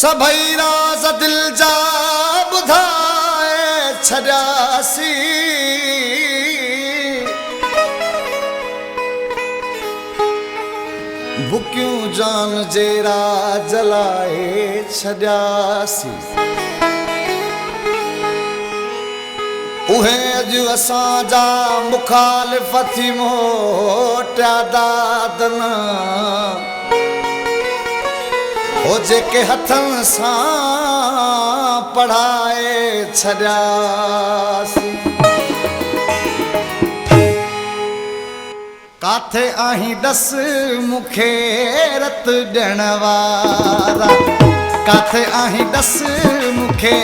सभई राज दिल जा बुधाए छड़ासी भुक्यूं जान जेरा जलाए छड़ासी उहे अजु असांजा मुखालिफ़ थी मोटिया दादना हो जेके हथन सां पढ़ाए छड़ासी काथे आहीं दस मुखे रत ॾियण वारा काथे आहीं दस मुखे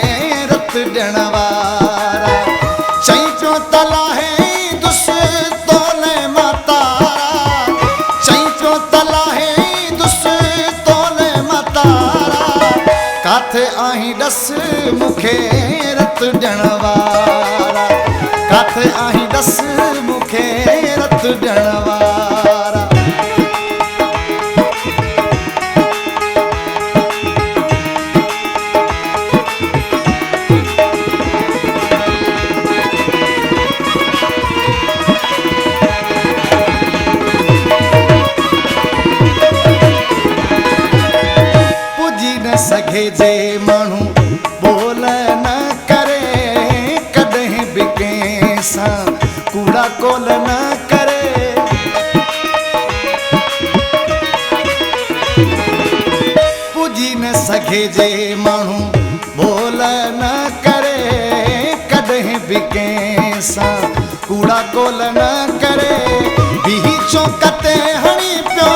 रत ॾियण वारा चई पियो तलाहे दुस तोले मातारा चई पियो तलाहे दुस तोले मातारा काथे आहीं दस मुखे रत ॾियण वारा काथे आहीं दस मुखे रत ॾियण वारा पुजी न सघे जे माण्हू बोल न करे कॾहिं बि कंहिं सां कूड़ा कोल न करे पुजी न सघे जे माण्हू बोल न करे कॾहिं बि कंहिं सां कूड़ा कोल न करे बीही चौक ते हणी पियो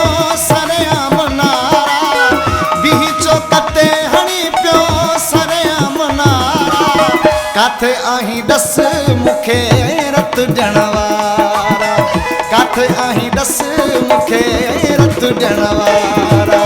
सरेआम नारा बीही चौक ते हणी पियो सरेआम नारा काथे आहीं दस मुखे रत ॾियण वारा काथे आहीं दस मुखे रत ॾियण वारा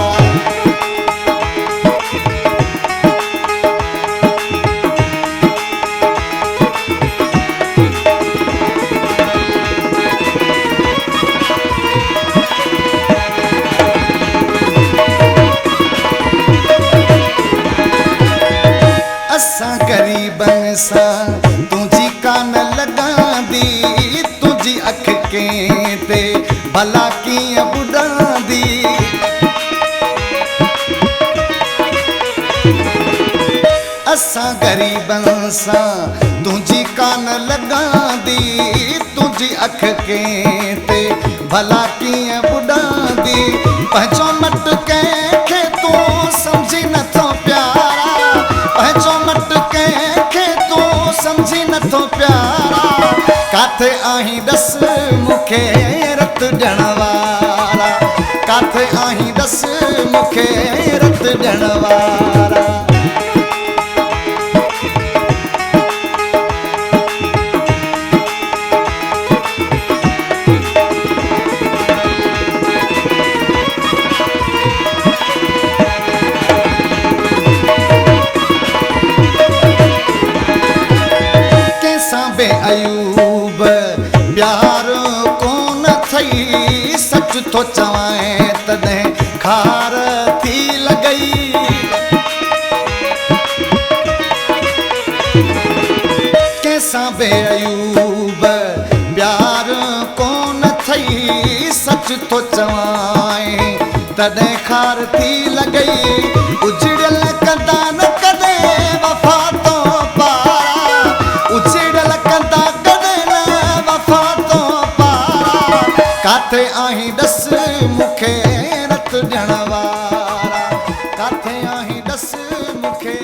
असां ग़रीबन सां तुझी कान लॻंदी तुझी अख कंहिं ते भला कीअं ॿुॾंदी असां ग़रीबन सां तुझी कान लॻंदी तुझी अख कंहिं ते भला कीअं ॿुॾंदी पंहिंजो मट कंहिंखे तूं सम्झी नथो प्यारा पंहिंजो मट कंहिंखे तूं सम्झी नथो प्यारा काथे आहीं दस मुखे रत ॾियण वारा काथे आहीं दस मुखे रत ॾियण वारा अयूब प्यार कोन थई सच तो चवाएं तॾहिं खार थी लॻई कंहिंसां बे अयूब प्यार कोन थई सच तो चवाएं तॾहिं खार थी लॻई उजड़ियल कंदा न कॾहिं वफ़ा तो पारा उजड़ियल कंदा काथे आहीं दस मुखे रत ॾियण वारा काथे आहीं दस मुखे